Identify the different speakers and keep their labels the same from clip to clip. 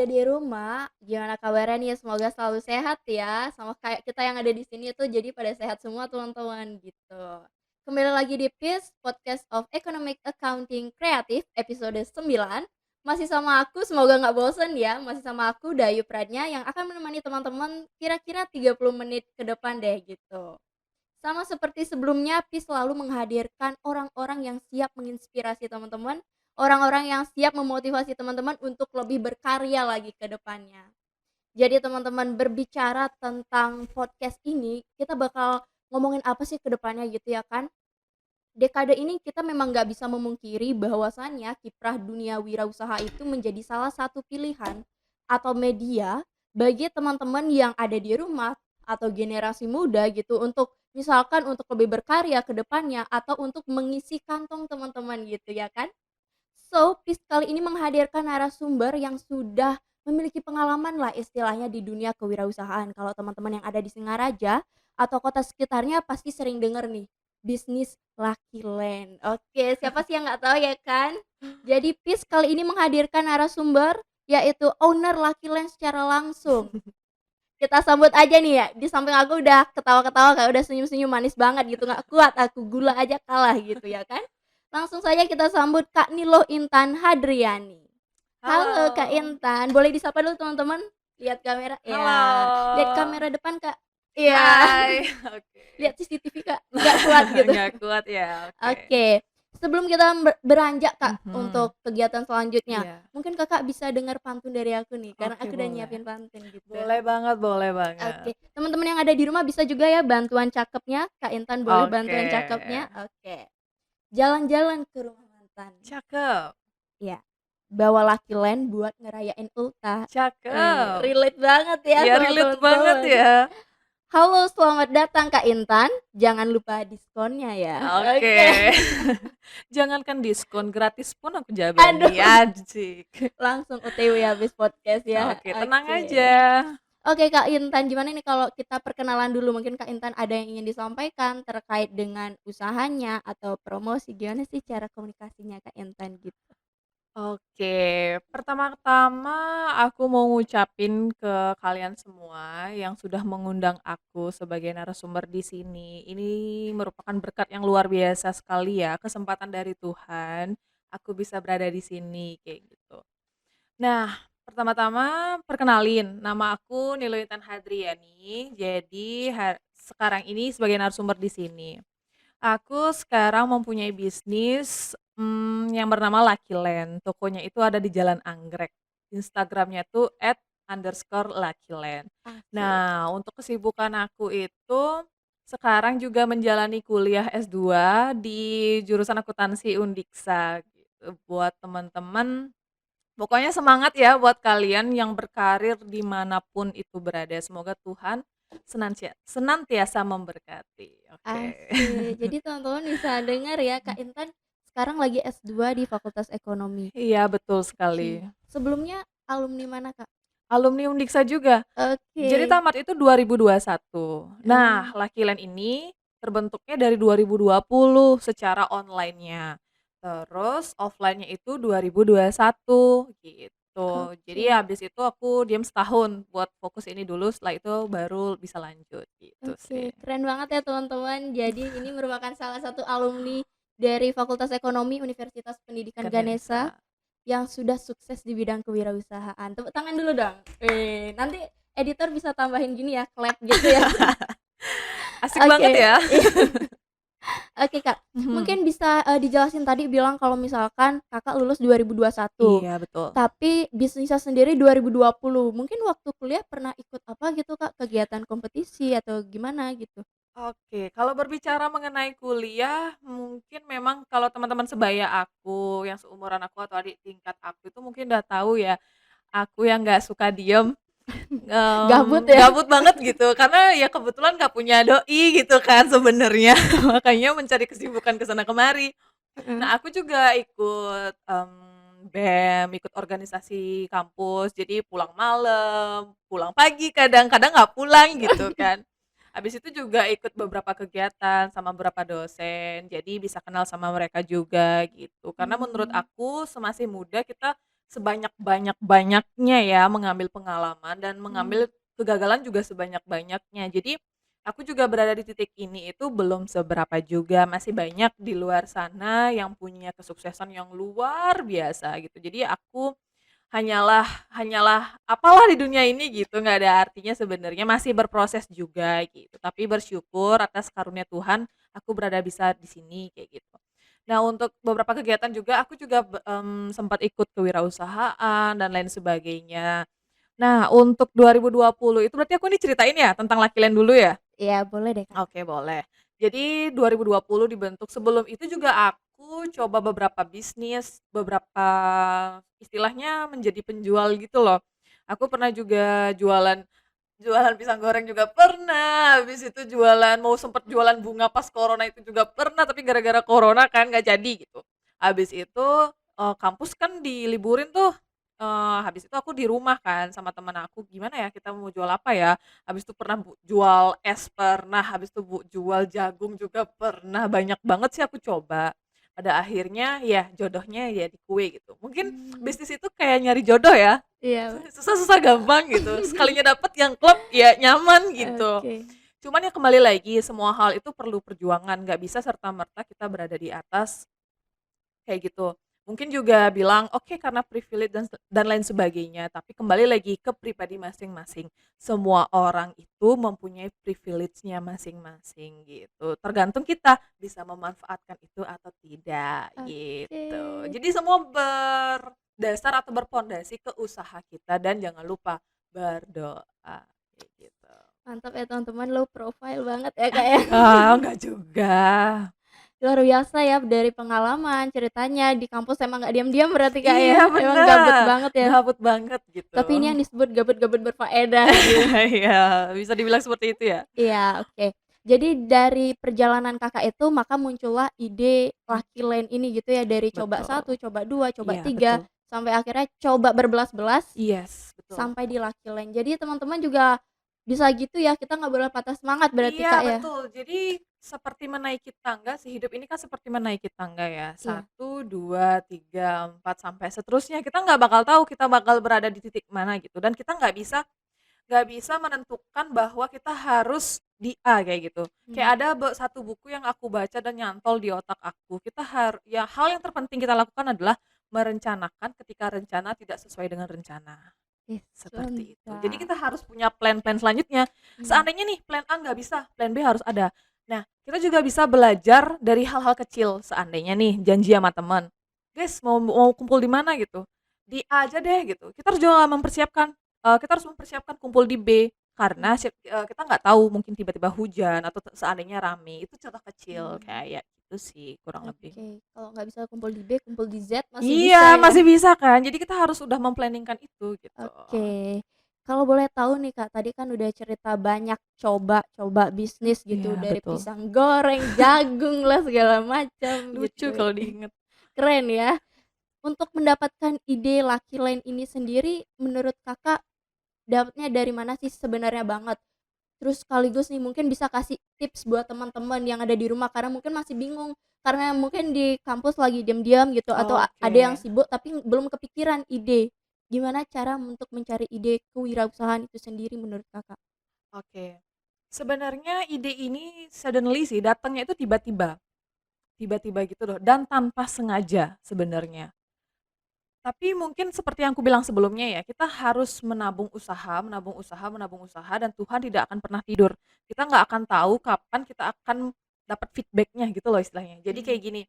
Speaker 1: ada di rumah, gimana kabarnya nih? Semoga selalu sehat ya, sama kayak kita yang ada di sini tuh jadi pada sehat semua teman-teman gitu. Kembali lagi di PIS, Podcast of Economic Accounting Kreatif episode 9. Masih sama aku, semoga nggak bosen ya, masih sama aku Dayu Pradnya yang akan menemani teman-teman kira-kira 30 menit ke depan deh gitu. Sama seperti sebelumnya, PIS selalu menghadirkan orang-orang yang siap menginspirasi teman-teman, orang-orang yang siap memotivasi teman-teman untuk lebih berkarya lagi ke depannya. Jadi teman-teman berbicara tentang podcast ini, kita bakal ngomongin apa sih ke depannya gitu ya kan? Dekade ini kita memang nggak bisa memungkiri bahwasannya kiprah dunia wirausaha itu menjadi salah satu pilihan atau media bagi teman-teman yang ada di rumah atau generasi muda gitu untuk misalkan untuk lebih berkarya ke depannya atau untuk mengisi kantong teman-teman gitu ya kan. So, PIS kali ini menghadirkan narasumber yang sudah memiliki pengalaman lah istilahnya di dunia kewirausahaan. Kalau teman-teman yang ada di Singaraja atau kota sekitarnya pasti sering denger nih, bisnis Lucky Land. Oke, siapa sih yang nggak tahu ya kan? Jadi PIS kali ini menghadirkan narasumber yaitu owner Lucky Land secara langsung. Kita sambut aja nih ya, di samping aku udah ketawa-ketawa kayak udah senyum-senyum manis banget gitu, nggak kuat aku, gula aja kalah gitu ya kan. Langsung saja kita sambut Kak Nilo Intan Hadriani. Halo Kak
Speaker 2: Halo.
Speaker 1: Intan, boleh disapa dulu teman-teman? Lihat kamera, ya. Lihat
Speaker 2: Halo.
Speaker 1: kamera depan Kak. Iya.
Speaker 2: Hai. Oke.
Speaker 1: Lihat CCTV Kak, nggak kuat gitu.
Speaker 2: Nggak kuat ya? Oke.
Speaker 1: Oke, sebelum kita beranjak Kak
Speaker 2: Mhm.
Speaker 1: untuk kegiatan selanjutnya,
Speaker 2: Iya.
Speaker 1: mungkin Kakak bisa dengar pantun dari aku nih, karena
Speaker 2: Oke,
Speaker 1: aku udah
Speaker 2: boleh.
Speaker 1: nyiapin pantun gitu.
Speaker 2: Boleh banget boleh banget.
Speaker 1: Oke, teman-teman yang ada di rumah bisa juga ya bantuan cakepnya, Kak Intan boleh
Speaker 2: Oke.
Speaker 1: bantuan cakepnya? Oke. Jalan-jalan ke rumah mantan.
Speaker 2: Cakep.
Speaker 1: Iya. Bawa Lucky Land buat ngerayain ultah.
Speaker 2: Cakep.
Speaker 1: Relate banget ya
Speaker 2: Iya,
Speaker 1: sama
Speaker 2: relate banget
Speaker 1: teman-teman.
Speaker 2: ya.
Speaker 1: Halo, selamat datang Kak Intan. Jangan lupa diskonnya ya.
Speaker 2: Oke.
Speaker 1: Oke.
Speaker 2: Jangankan diskon, gratis pun aku jabani,
Speaker 1: Aduh,
Speaker 2: ajik.
Speaker 1: langsung OTW habis podcast ya.
Speaker 2: Oke, tenang aja.
Speaker 1: Oke. Oke Kak Intan, gimana nih kalau kita perkenalan dulu? Mungkin Kak Intan ada yang ingin disampaikan terkait dengan usahanya atau promosi, gimana sih cara komunikasinya Kak Intan gitu?
Speaker 2: Oke, pertama-tama aku mau ngucapin ke kalian semua yang sudah mengundang aku sebagai narasumber di sini. Ini merupakan berkat yang luar biasa sekali ya, kesempatan dari Tuhan, aku bisa berada di sini kayak gitu. Nah, pertama-tama perkenalin, nama aku Nilointan Hadriani. Jadi sekarang ini sebagai narasumber di sini. Aku sekarang mempunyai bisnis, yang bernama Lucky Land. Tokonya itu ada di Jalan Anggrek. Instagramnya tuh @_luckyland.
Speaker 1: Asik.
Speaker 2: Nah, untuk kesibukan aku itu sekarang juga menjalani kuliah S2 di jurusan akuntansi Undiksa gitu. Buat teman-teman, pokoknya semangat ya buat kalian yang berkarir dimanapun itu berada. Semoga Tuhan senantiasa memberkati. Oke.
Speaker 1: Asik. Jadi teman-teman bisa dengar ya Kak Intan sekarang lagi S2 di Fakultas Ekonomi.
Speaker 2: Iya, betul sekali.
Speaker 1: Oke. Sebelumnya alumni mana Kak?
Speaker 2: Alumni Undiksa juga. Jadi
Speaker 1: Oke.
Speaker 2: tamat itu 2021. Nah,
Speaker 1: Mmm,
Speaker 2: Lucky Land ini terbentuknya dari 2020 secara online-nya. Terus offline-nya itu 2021 gitu. Jadi
Speaker 1: oke.
Speaker 2: habis itu aku diam setahun buat fokus ini dulu, setelah itu baru bisa lanjut gitu sih.
Speaker 1: Oke, keren banget ya teman-teman. Jadi ini merupakan salah satu alumni dari Fakultas Ekonomi Universitas Pendidikan Ganesha
Speaker 2: Ganesha.
Speaker 1: yang sudah sukses di bidang kewirausahaan. Tepuk tangan dulu dong. Nanti editor bisa tambahin gini ya, clap gitu ya.
Speaker 2: Asik banget
Speaker 1: Oke.
Speaker 2: ya.
Speaker 1: Oke, Kak.
Speaker 2: Mhm.
Speaker 1: Mungkin bisa, dijelasin tadi bilang kalau misalkan Kakak lulus 2021,
Speaker 2: Iya, betul.
Speaker 1: tapi bisnisnya sendiri 2020. Mungkin waktu kuliah pernah ikut apa gitu, Kak, kegiatan kompetisi atau gimana gitu?
Speaker 2: Oke, kalau berbicara mengenai kuliah, mungkin memang kalau teman-teman sebaya aku, yang seumuran aku atau adik tingkat aku itu mungkin udah tahu ya, aku yang nggak suka diem,
Speaker 1: Gabut ya?
Speaker 2: gabut banget gitu, karena ya kebetulan nggak punya doi gitu kan sebenarnya, makanya mencari kesibukan ke sana kemari.
Speaker 1: Heeh.
Speaker 2: Nah, aku juga ikut, BEM, ikut organisasi kampus, jadi pulang malam, pulang pagi kadang, kadang nggak pulang gitu kan. Habis itu juga ikut beberapa kegiatan sama beberapa dosen, jadi bisa kenal sama mereka juga gitu. Karena menurut
Speaker 1: Mmm,
Speaker 2: aku semasih muda kita sebanyak-banyaknya ya mengambil pengalaman dan
Speaker 1: Mmm,
Speaker 2: mengambil kegagalan juga sebanyak-banyaknya. Jadi, aku juga berada di titik ini itu belum seberapa juga, masih banyak di luar sana yang punya kesuksesan yang luar biasa gitu. Jadi aku hanyalah hanyalah apalah di dunia ini gitu, nggak ada artinya sebenarnya, masih berproses juga gitu. Tapi bersyukur atas karunia Tuhan, aku berada bisa di sini kayak gitu. Nah, untuk beberapa kegiatan juga aku juga sempat ikut kewirausahaan dan lain sebagainya. Nah, untuk 2020 itu berarti aku ini ceritain ya tentang Lucky Land dulu ya?
Speaker 1: iya boleh deh, Kak.
Speaker 2: Oke, boleh. Jadi 2020 dibentuk, sebelum itu juga aku coba beberapa bisnis, beberapa istilahnya menjadi penjual gitu loh. Aku pernah juga jualan jualan pisang goreng juga pernah, habis itu jualan mau sempet jualan bunga pas corona itu juga pernah, tapi gara-gara corona kan nggak jadi gitu. Habis itu, kampus kan diliburin tuh, habis itu aku di rumah kan sama temen aku, "Gimana ya kita mau jual apa ya?" Habis itu pernah jual es pernah, habis itu jual jagung juga pernah, banyak banget sih aku coba. Pada akhirnya ya jodohnya ya di kue gitu. Mungkin
Speaker 1: Mmm,
Speaker 2: bisnis itu kayak nyari jodoh ya?
Speaker 1: iya,
Speaker 2: Susah-susah gampang gitu, sekalinya dapet yang klop, ya nyaman gitu.
Speaker 1: oke.
Speaker 2: Cuman ya kembali lagi, semua hal itu perlu perjuangan, nggak bisa serta-merta kita berada di atas, kayak gitu. Mungkin juga bilang, "Oke karena privilege dan lain sebagainya," tapi kembali lagi ke pribadi masing-masing. Semua orang itu mempunyai privilege-nya masing-masing gitu, tergantung kita bisa memanfaatkan itu atau tidak,
Speaker 1: Oke,
Speaker 2: gitu. Jadi semua berdasar atau berpondasi ke usaha kita dan jangan lupa berdoa, kayak gitu.
Speaker 1: mantap ya teman-teman, low profile banget ya, Kak, ya.
Speaker 2: Enggak juga.
Speaker 1: Luar biasa ya dari pengalaman, ceritanya di kampus emang nggak diam-diam berarti, Kak, ya?
Speaker 2: Iya
Speaker 1: Emang gabut
Speaker 2: bener,
Speaker 1: banget ya?
Speaker 2: gabut banget gitu.
Speaker 1: Tapi ini yang disebut gabut-gabut berfaedah gitu.
Speaker 2: Iya, bisa dibilang seperti itu ya?
Speaker 1: Iya, oke. Jadi dari perjalanan Kakak itu maka muncullah ide Lucky Land ini gitu ya, dari coba
Speaker 2: Betul.
Speaker 1: satu, coba 2, coba
Speaker 2: Iya
Speaker 1: 3,
Speaker 2: betul.
Speaker 1: sampai akhirnya coba berbelas-belas,
Speaker 2: Yes, betul.
Speaker 1: sampai di Lucky Land. Jadi teman-teman juga bisa gitu ya, kita nggak boleh patah semangat berarti,
Speaker 2: Iya
Speaker 1: Kak, ya?
Speaker 2: betul. Jadi seperti menaiki tangga sih, hidup ini kan seperti menaiki tangga ya.
Speaker 1: Iya,
Speaker 2: Satu, 2, 3, 4, sampai seterusnya. Kita nggak bakal tahu kita bakal berada di titik mana gitu dan kita nggak bisa menentukan bahwa kita harus di A kayak gitu. Kayak
Speaker 1: mmm,
Speaker 2: ada satu buku yang aku baca dan nyantol di otak aku. Ya hal yang terpenting kita lakukan adalah merencanakan ketika rencana tidak sesuai dengan rencana.
Speaker 1: wis
Speaker 2: Seperti itu. Jadi
Speaker 1: mantap.
Speaker 2: kita harus punya plan-plan selanjutnya.
Speaker 1: Mmm,
Speaker 2: Seandainya nih plan A nggak bisa, plan B harus ada. Nah, kita juga bisa belajar dari hal-hal kecil. Seandainya nih janji sama teman, "Guys, mau mau kumpul di mana?" gitu. "Di A aja deh," gitu. Kita harus mempersiapkan kumpul di B, karena
Speaker 1: mmm,
Speaker 2: kita nggak tahu mungkin tiba-tiba hujan atau seandainya rame. Itu contoh kecil
Speaker 1: mmm.
Speaker 2: kayak gitu sih kurang lebih.
Speaker 1: Oke, kalau nggak bisa kumpul di B, kumpul di Z masih bisa
Speaker 2: Iya,
Speaker 1: ya?
Speaker 2: masih bisa kan. Jadi kita harus udah mem-planning-kan itu gitu.
Speaker 1: Oke. Kalau boleh tahu nih Kak, tadi kan udah cerita banyak coba-coba bisnis gitu,
Speaker 2: Iya,
Speaker 1: dari
Speaker 2: betul.
Speaker 1: pisang goreng, jagung lah, segala macam
Speaker 2: Lucu
Speaker 1: gitu.
Speaker 2: kalau diinget.
Speaker 1: Keren ya. Untuk mendapatkan ide Lucky Line ini sendiri, menurut Kakak dapatnya dari mana sih sebenarnya banget? Terus sekaligus nih mungkin bisa kasih tips buat teman-teman yang ada di rumah karena mungkin masih bingung, karena mungkin di kampus lagi diam-diam gitu atau ada yang
Speaker 2: Oke,
Speaker 1: sibuk tapi belum kepikiran ide. Gimana cara untuk mencari ide kewirausahaan itu sendiri menurut Kakak?
Speaker 2: oke. Sebenarnya ide ini suddenly sih, datangnya itu tiba-tiba, tiba-tiba gitu loh dan tanpa sengaja sebenarnya. Tapi mungkin seperti yang aku bilang sebelumnya ya, kita harus menabung usaha menabung usaha menabung usaha dan Tuhan tidak akan pernah tidur. Kita nggak akan tahu kapan kita akan dapat feedback-nya gitu loh istilahnya. Jadi kayak
Speaker 1: Mmm,
Speaker 2: gini,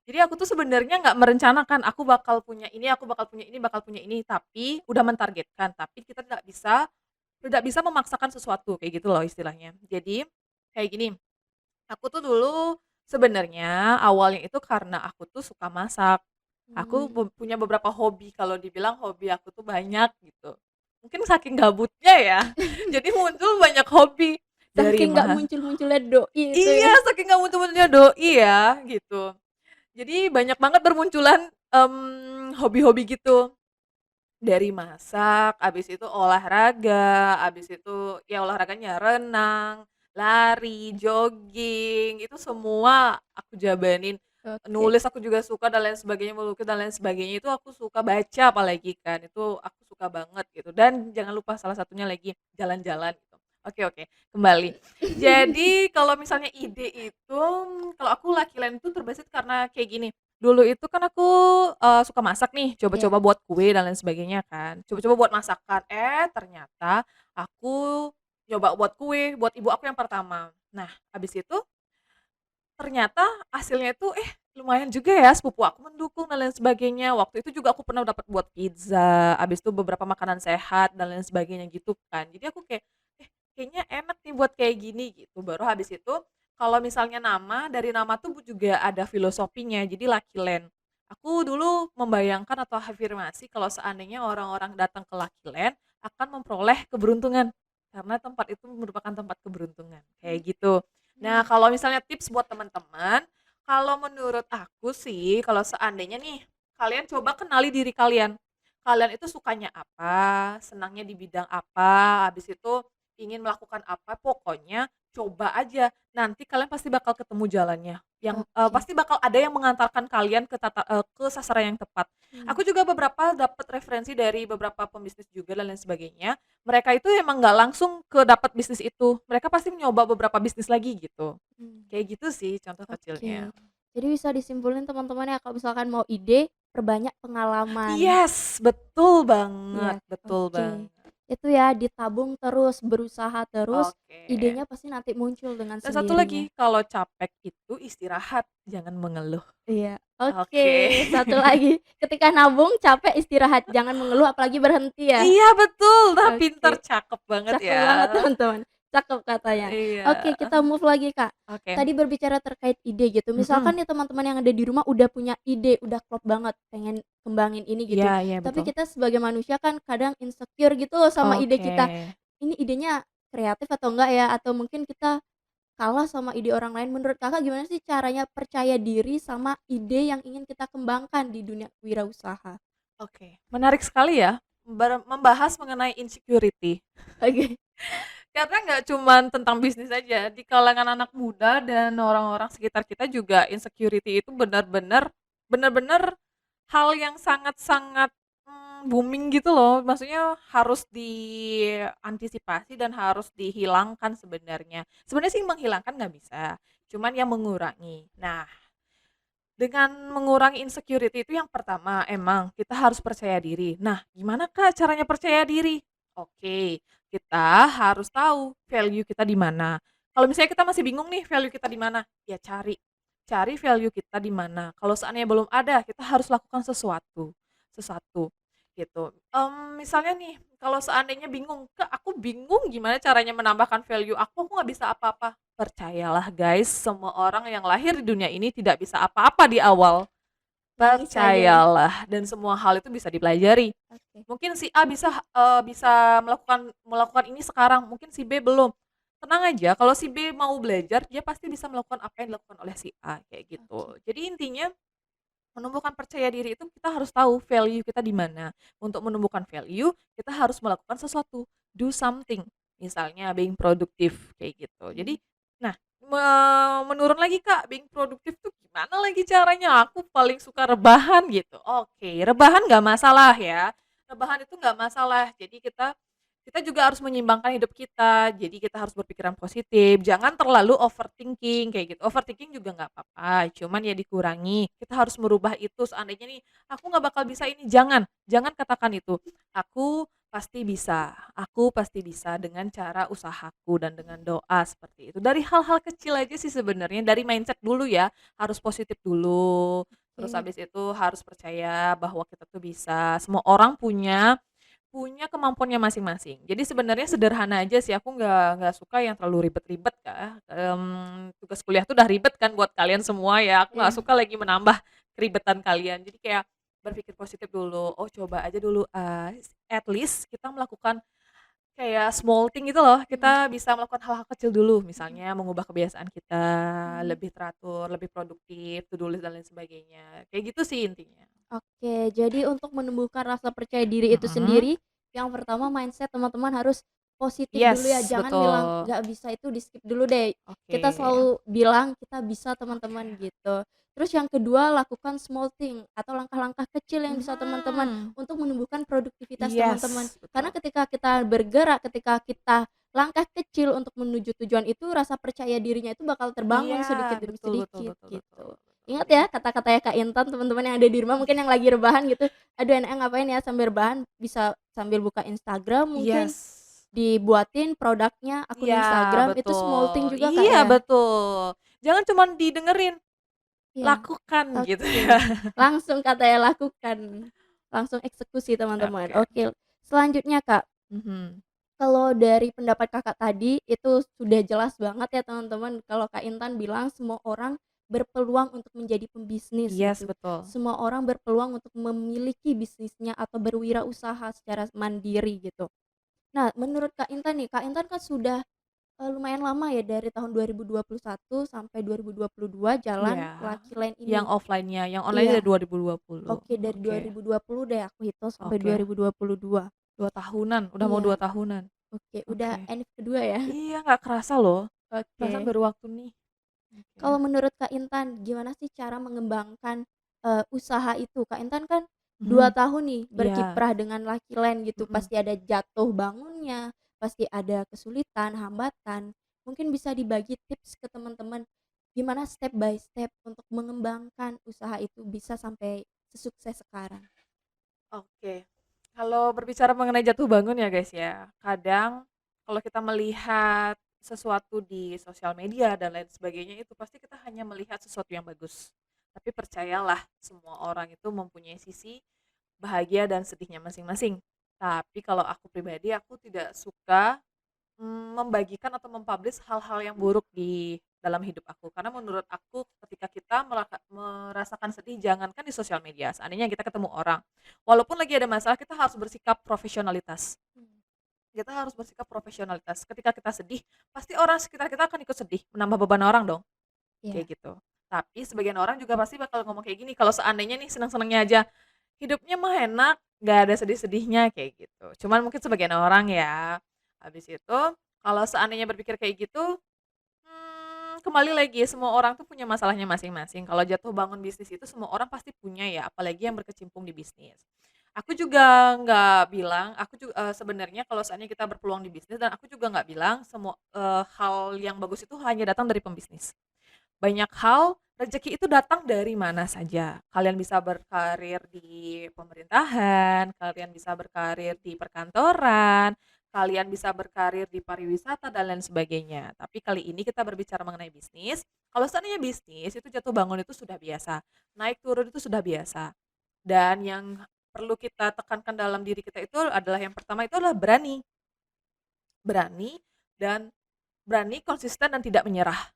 Speaker 2: jadi aku tuh sebenarnya nggak merencanakan aku bakal punya ini, aku bakal punya ini, tapi udah mentargetkan, tapi kita tidak bisa memaksakan sesuatu, kayak gitu loh istilahnya. Jadi, kayak gini, aku tuh dulu sebenarnya awalnya itu karena aku tuh suka masak. Aku
Speaker 1: mmm,
Speaker 2: punya beberapa hobi, kalau dibilang hobi aku tuh banyak gitu. Mungkin saking gabutnya ya, jadi muncul banyak hobi. Dari
Speaker 1: saking nggak
Speaker 2: mas
Speaker 1: muncul-munculnya doi itu
Speaker 2: Iya,
Speaker 1: ya?
Speaker 2: saking gak muncul-munculnya doi ya, gitu. Jadi banyak banget bermunculan, hobi-hobi gitu. Dari masak, abis itu olahraga, abis itu ya olahraganya renang, lari, jogging, itu semua aku jabanin.
Speaker 1: Oke.
Speaker 2: nulis aku juga suka dan lain sebagainya, melukis dan lain sebagainya itu aku suka baca apalagi kan, itu aku suka banget gitu. Dan jangan lupa salah satunya lagi jalan-jalan gitu. Oke oke, kembali. Jadi kalau misalnya ide itu, kalau aku Lucky Land itu terbesit karena kayak gini, dulu itu kan aku, suka masak nih,
Speaker 1: Iya.
Speaker 2: coba-coba buat kue dan lain sebagainya kan, coba-coba buat masakan, ternyata aku nyoba buat kue, buat ibu aku yang pertama. Nah, habis itu ternyata hasilnya itu, lumayan juga ya, sepupu aku mendukung dan lain sebagainya. Waktu itu juga aku pernah dapat buat pizza, habis itu beberapa makanan sehat dan lain sebagainya gitu kan. Jadi aku kayak, kayaknya enak nih buat kayak gini gitu. Baru habis itu kalau misalnya nama, dari nama tuh juga ada filosofinya, jadi Lucky Land. Aku dulu membayangkan atau afirmasi kalau seandainya orang-orang datang ke Lucky Land akan memperoleh keberuntungan, karena tempat itu merupakan tempat keberuntungan, kayak gitu. Nah,
Speaker 1: Mhm.
Speaker 2: kalau misalnya tips buat teman-teman, kalau menurut aku sih, kalau seandainya nih, kalian coba kenali diri kalian. Kalian itu sukanya apa, senangnya di bidang apa, habis itu ingin melakukan apa, pokoknya coba aja. Nanti kalian pasti bakal ketemu jalannya. Yang
Speaker 1: Oke.
Speaker 2: pasti bakal ada yang mengantarkan kalian ke sasaran yang tepat.
Speaker 1: Mmm.
Speaker 2: Aku juga beberapa dapat referensi dari beberapa pembisnis juga dan lain sebagainya. Mereka itu emang nggak langsung ke dapat bisnis itu, mereka pasti nyoba beberapa bisnis lagi gitu.
Speaker 1: Mmm.
Speaker 2: Kayak gitu sih contoh kecilnya.
Speaker 1: Oke. Jadi bisa disimpulin teman-teman ya kalau misalkan mau ide, perbanyak pengalaman.
Speaker 2: Yes, betul
Speaker 1: Iya,
Speaker 2: banget betul
Speaker 1: oke.
Speaker 2: banget.
Speaker 1: Itu ya ditabung terus, berusaha terus,
Speaker 2: Oke.
Speaker 1: idenya pasti nanti muncul dengan
Speaker 2: Dan satu
Speaker 1: sendirinya.
Speaker 2: lagi, kalau capek itu istirahat, jangan mengeluh.
Speaker 1: Iya, oke.
Speaker 2: Oke.
Speaker 1: Satu lagi, ketika nabung capek istirahat, jangan mengeluh apalagi berhenti ya.
Speaker 2: Iya betul, nah pinter,
Speaker 1: Oke,
Speaker 2: cakep banget
Speaker 1: cakep
Speaker 2: ya.
Speaker 1: banget teman-teman, cakep katanya.
Speaker 2: Iya.
Speaker 1: Oke, kita move lagi, Kak.
Speaker 2: Oke.
Speaker 1: Tadi berbicara terkait ide gitu,
Speaker 2: Mhm.
Speaker 1: misalkan nih teman-teman yang ada di rumah udah punya ide, udah klop banget pengen kembangin ini
Speaker 2: Iya
Speaker 1: gitu,
Speaker 2: iya
Speaker 1: tapi
Speaker 2: betul.
Speaker 1: kita sebagai manusia kan kadang insecure gitu loh sama ide
Speaker 2: Oke.
Speaker 1: kita. Ini idenya kreatif atau enggak ya? Atau mungkin kita kalah sama ide orang lain. Menurut Kakak gimana sih caranya percaya diri sama ide yang ingin kita kembangkan di dunia wirausaha?
Speaker 2: Oke, menarik sekali ya, membahas mengenai insecurity.
Speaker 1: Oke.
Speaker 2: Karena nggak cuman tentang bisnis saja, di kalangan anak muda dan orang-orang sekitar kita juga insecurity itu benar-benar hal yang sangat-sangat, booming gitu loh. Maksudnya harus diantisipasi dan harus dihilangkan sebenarnya. Sebenarnya sih menghilangkan nggak bisa, cuman ya mengurangi. Nah, dengan mengurangi insecurity itu yang pertama, emang kita harus percaya diri. Nah, gimana Kak caranya percaya diri? Oke, kita harus tahu value kita di mana. Kalau misalnya kita masih bingung nih value kita di mana, ya cari. Cari value kita di mana. Kalau seandainya belum ada, kita harus lakukan sesuatu. Sesuatu gitu. Misalnya nih, kalau seandainya bingung, "Kak, aku bingung gimana caranya menambahkan value aku nggak bisa apa-apa." Percayalah guys, semua orang yang lahir di dunia ini tidak bisa apa-apa di awal.
Speaker 1: Nangis aja ya?
Speaker 2: Percayalah dan semua hal itu bisa dipelajari.
Speaker 1: Oke.
Speaker 2: Mungkin si A bisa melakukan melakukan ini sekarang, mungkin si B belum. Tenang aja kalau si B mau belajar, dia pasti bisa melakukan apa yang dilakukan oleh si A, kayak
Speaker 1: Oke.
Speaker 2: gitu. Jadi intinya menumbuhkan percaya diri itu kita harus tahu value kita di mana. Untuk menumbuhkan value, kita harus melakukan sesuatu, do something. Misalnya being produktif kayak gitu. Jadi,
Speaker 1: Mmm.
Speaker 2: nah menurun lagi Kak, being produktif tuh gimana lagi caranya? Aku paling suka rebahan gitu. Oke, rebahan nggak masalah ya. Rebahan itu nggak masalah. Jadi kita juga harus menyimbangkan hidup kita, jadi kita harus berpikiran positif, jangan terlalu overthinking kayak gitu. Overthinking juga nggak apa-apa, cuman ya dikurangi. Kita harus merubah itu seandainya nih, "Aku nggak bakal bisa ini," jangan katakan itu. Aku pasti bisa dengan cara usahaku dan dengan doa seperti itu. Dari hal-hal kecil aja sih sebenarnya, dari mindset dulu ya, harus positif dulu, terus
Speaker 1: Oke.
Speaker 2: habis itu harus percaya bahwa kita tuh bisa, semua orang punya punya kemampuannya masing-masing. Jadi sebenarnya sederhana aja sih, aku nggak suka yang terlalu ribet-ribet, Kak, tugas kuliah tuh udah ribet kan buat kalian semua ya, aku nggak
Speaker 1: Iya.
Speaker 2: suka lagi menambah keribetan kalian. Jadi kayak berpikir positif dulu, oh coba aja dulu, at least kita melakukan kayak small thing gitu loh,
Speaker 1: Mhm.
Speaker 2: kita bisa melakukan hal-hal kecil dulu,
Speaker 1: Mhm.
Speaker 2: misalnya mengubah kebiasaan kita,
Speaker 1: Mmm.
Speaker 2: lebih teratur, lebih produktif, to do list dan lain sebagainya, kayak gitu sih intinya.
Speaker 1: Oke, jadi untuk menumbuhkan rasa percaya diri itu
Speaker 2: Mhm,
Speaker 1: sendiri, yang pertama mindset teman-teman harus positif dulu ya,
Speaker 2: Yes,
Speaker 1: jangan bilang
Speaker 2: betul.
Speaker 1: nggak bisa itu di-skip dulu deh. Kita
Speaker 2: Oke.
Speaker 1: selalu bilang kita bisa
Speaker 2: Oke.
Speaker 1: teman-teman gitu. Terus yang kedua lakukan small thing atau langkah-langkah kecil yang bisa teman-teman
Speaker 2: Mhm.
Speaker 1: untuk menumbuhkan produktivitas teman-teman.
Speaker 2: Yes,
Speaker 1: Karena
Speaker 2: betul.
Speaker 1: ketika kita bergerak, ketika kita langkah kecil untuk menuju tujuan itu, rasa percaya dirinya itu bakal terbangun
Speaker 2: Iya,
Speaker 1: sedikit demi
Speaker 2: betul betul
Speaker 1: sedikit
Speaker 2: betul betul
Speaker 1: gitu.
Speaker 2: betul.
Speaker 1: Ingat ya kata-katanya Kak Intan, teman-teman yang ada di rumah mungkin yang lagi rebahan gitu, "Aduh enaknya ngapain ya sambil rebahan?" Bisa sambil buka Instagram mungkin,
Speaker 2: Yes.
Speaker 1: dibuatin produknya akun
Speaker 2: Iya,
Speaker 1: Instagram, itu small thing
Speaker 2: betul.
Speaker 1: juga Kak
Speaker 2: Iya,
Speaker 1: ya?
Speaker 2: betul. Jangan cuman didengerin,
Speaker 1: Iya,
Speaker 2: lakukan gitu ya.
Speaker 1: oke. Langsung katanya lakukan, langsung eksekusi teman-teman.
Speaker 2: Oke.
Speaker 1: Oke, selanjutnya Kak,
Speaker 2: Mhm.
Speaker 1: kalau dari pendapat Kakak tadi, itu sudah jelas banget ya teman-teman, kalau Kak Intan bilang semua orang berpeluang untuk menjadi pembisnis
Speaker 2: Yes,
Speaker 1: gitu.
Speaker 2: betul.
Speaker 1: Semua orang berpeluang untuk memiliki bisnisnya atau berwirausaha secara mandiri gitu. Nah, menurut Kak Intan nih, Kak Intan kan sudah, lumayan lama ya dari tahun 2021 sampai 2022 jalan
Speaker 2: Iya,
Speaker 1: Lucky Land
Speaker 2: yang
Speaker 1: ini.
Speaker 2: offline-nya, yang online-nya dari
Speaker 1: Iya,
Speaker 2: 2020.
Speaker 1: oke dari
Speaker 2: Oke
Speaker 1: 2020 deh aku hitung sampai
Speaker 2: oke.
Speaker 1: 2022.
Speaker 2: 2 tahunan, udah mau 2
Speaker 1: Iya,
Speaker 2: tahunan.
Speaker 1: oke udah
Speaker 2: Oke.
Speaker 1: Enif kedua ya?
Speaker 2: Iya, nggak kerasa loh. Perasaan
Speaker 1: Oke.
Speaker 2: baru waktu nih. Oke.
Speaker 1: Kalau menurut Kak Intan, gimana sih cara mengembangkan, usaha itu? Kak Intan kan 2
Speaker 2: Mhm.
Speaker 1: tahun nih
Speaker 2: Iya.
Speaker 1: berkiprah dengan Lucky Land gitu,
Speaker 2: Mhm.
Speaker 1: pasti ada jatuh bangunnya, pasti ada kesulitan, hambatan. Mungkin bisa dibagi tips ke teman-teman, gimana step by step untuk mengembangkan usaha itu bisa sampai sesukses sekarang?
Speaker 2: Oke. Kalau berbicara mengenai jatuh bangun ya guys ya, kadang kalau kita melihat sesuatu di sosial media dan lain sebagainya itu pasti kita hanya melihat sesuatu yang bagus. Tapi percayalah semua orang itu mempunyai sisi bahagia dan sedihnya masing-masing. Tapi kalau aku pribadi aku tidak suka membagikan atau hal-hal yang buruk di dalam hidup aku. Karena menurut aku ketika kita merasakan sedih jangankan di sosial media, seandainya kita ketemu orang, walaupun lagi ada masalah kita harus bersikap profesionalitas.
Speaker 1: Mmm,
Speaker 2: Kita harus bersikap profesionalitas. Ketika kita sedih, pasti orang sekitar kita akan ikut sedih, menambah beban orang dong,
Speaker 1: iya,
Speaker 2: kayak gitu. Tapi sebagian orang juga pasti bakal ngomong kayak gini, kalau seandainya nih senang-senangnya aja, hidupnya mah enak, nggak ada sedih-sedihnya, kayak gitu. Cuman mungkin sebagian orang ya. Habis itu, kalau seandainya berpikir kayak gitu, kembali lagi semua orang tuh punya masalahnya masing-masing. Kalau jatuh bangun bisnis itu semua orang pasti punya ya, apalagi yang berkecimpung di bisnis. Aku juga nggak bilang, sebenarnya kalau seandainya kita berpeluang di bisnis dan aku juga nggak bilang semua, hal yang bagus itu hanya datang dari pembisnis. Banyak hal, rezeki itu datang dari mana saja. Kalian bisa berkarir di pemerintahan, kalian bisa berkarir di perkantoran, kalian bisa berkarir di pariwisata dan lain sebagainya. Tapi kali ini kita berbicara mengenai bisnis, kalau seandainya bisnis itu jatuh bangun itu sudah biasa, naik turun itu sudah biasa. Dan yang perlu kita tekankan dalam diri kita itu adalah yang pertama itu adalah berani. Berani dan berani, konsisten dan tidak menyerah.